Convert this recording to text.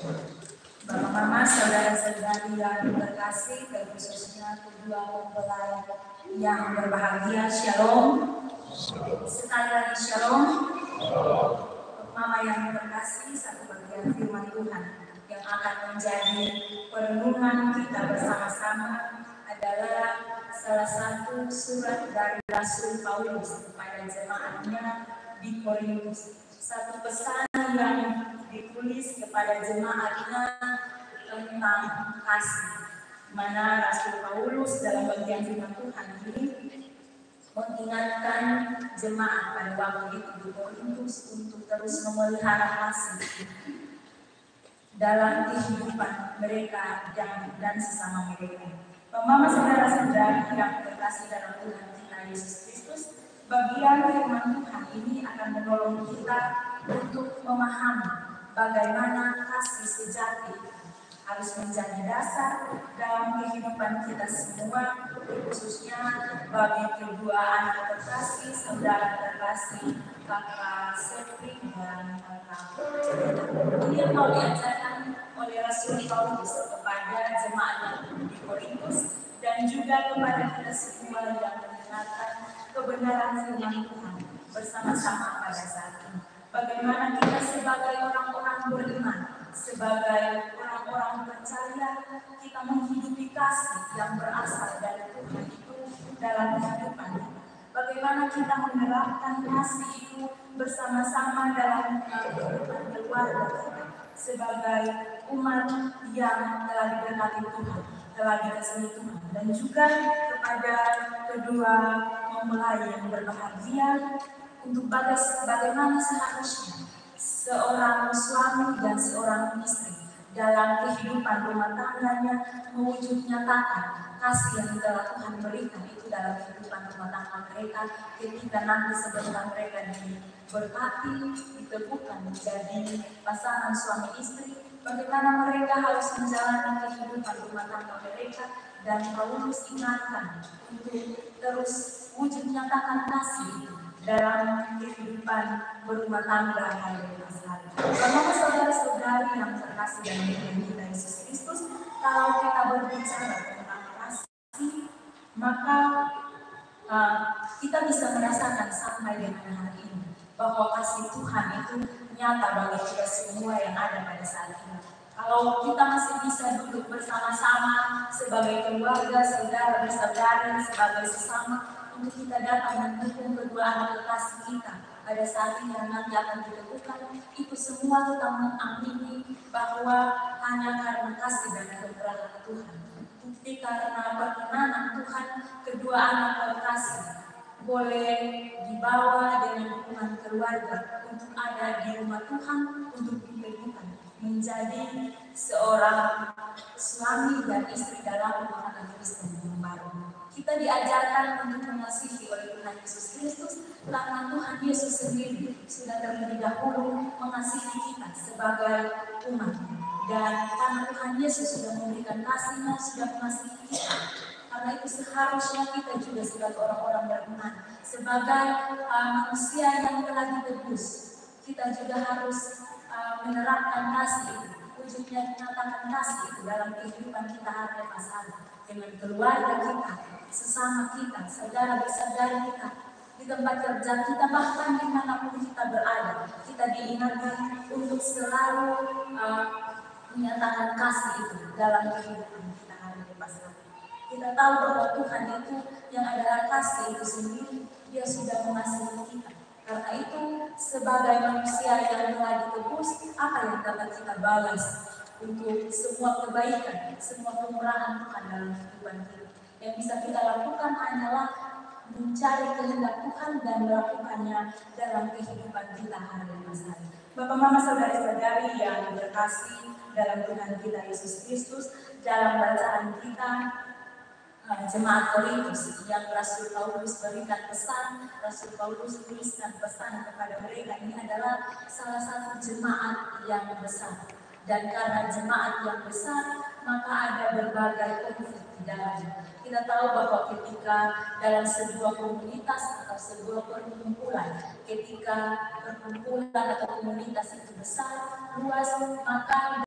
Bapak Mama, saudara-saudari yang terkasih, khususnya kedua mempelai yang berbahagia, Shalom. Sekali lagi Shalom. Bapak Mama yang terkasih, satu bagian firman Tuhan yang akan menjadi perenungan kita bersama-sama adalah salah satu surat dari Rasul Paulus kepada jemaatnya di Korintus. Satu pesan yang ditulis kepada jemaatnya tentang kasih, mana Rasul Paulus dalam bagian firman Tuhan ini mengingatkan jemaat pada waktu itu di Korintus untuk terus memelihara kasih dalam kehidupan mereka dan sesama mereka. Mama, saudara-saudari yang terkasih dalam Tuhan kita Yesus Kristus, bagian firman Tuhan ini akan menolong kita untuk memahami bagaimana kasih sejati harus menjadi dasar dalam kehidupan kita semua, khususnya bagi kedua anak terkasih, saudara terkasih, kakak Sepri dan kakak. Ini yang mau diajarkan oleh Rasul Paulus kepada jemaat di Korintus dan juga kepada kita semua yang mendengarkan kebenaran firman Tuhan bersama-sama pada saat ini. Bagaimana kita sebagai orang-orang beriman, sebagai orang-orang percaya, kita menghidupi kasih yang berasal dari Tuhan itu dalam kehidupan kita. Bagaimana kita menerapkan kasih itu bersama-sama dalam kehidupan keluarga kita sebagai umat yang telah diberkati Tuhan, telah dikasihi Tuhan, dan juga kepada kedua mempelai yang berbahagia untuk bagaimana seharusnya seorang suami dan seorang istri dalam kehidupan rumah tangganya mewujud nyatakan kasih yang telah Tuhan berikan itu dalam kehidupan rumah tangga mereka ketika nanti sebentar mereka diberkati, diteguhkan menjadi pasangan suami istri, bagaimana mereka harus menjalani kehidupan rumah tangga mereka, dan Paulus ingatkan untuk terus wujud nyatakan kasih dalam kehidupan berumah tangga hari demi hari. Bapak saudara-saudari yang terkasih dalam Tuhan kita Yesus Kristus, kalau kita berbicara tentang kasih, maka kita bisa merasakan sampai dengan hari ini bahwa kasih Tuhan itu nyata bagi kita semua yang ada pada saat ini. Kalau kita masih bisa duduk bersama-sama sebagai keluarga, saudara bersaudari, sebagai sesama, untuk kita datang mendukung kedua anak kekasih kita pada saat ini yang nanti akan diteguhkan, itu semua kita mengamini bahwa hanya karena kasih dan keberkahan Tuhan. Bukti karena perkenanan Tuhan, kedua anak kekasih boleh dibawa dengan dukungan keluarga untuk ada di rumah Tuhan untuk diteguhkan menjadi seorang suami dan istri dalam rumah tangga Kristen yang baru. Kita diajarkan untuk mengasihi oleh Tuhan Yesus Kristus karena Tuhan Yesus sendiri sudah terlebih dahulu mengasihi kita sebagai umat, dan karena Tuhan Yesus sudah memberikan kasih-Nya, sudah mengasihi kita. Karena itu seharusnya kita juga sebagai orang-orang beriman, sebagai manusia yang telah ditebus, kita juga harus menerapkan kasih itu, wujudnya menyatakan kasih itu dalam kehidupan kita hari demi hari dengan keluarga kita, sesama kita, saudara bersaudara kita, di tempat kerja kita, bahkan dimanapun kita berada. Kita diingatkan untuk selalu menyatakan kasih itu dalam kehidupan kita hari demi hari. Kita tahu bahwa Tuhan itu yang adalah kasih itu sendiri, Dia sudah mengasihi kita. Karena itu sebagai manusia yang telah ditebus, apa yang dapat kita balas untuk semua kebaikan, semua kemurahan Tuhan dalam kehidupan kita? Yang bisa kita lakukan hanyalah mencari kehendak Tuhan dan melakukannya dalam kehidupan kita hari demi hari. Bapak, Mama, saudara-saudari yang terkasih dalam Tuhan kita Yesus Kristus, dalam bacaan kita jemaat Korintus yang Rasul Paulus berikan pesan, Rasul Paulus tuliskan pesan kepada mereka, ini adalah salah satu jemaat yang besar. Dan karena jemaat yang besar, maka ada berbagai konflik di dalamnya. Kita tahu bahwa ketika dalam sebuah komunitas atau sebuah perkumpulan, ketika perkumpulan atau komunitas itu besar, luas, maka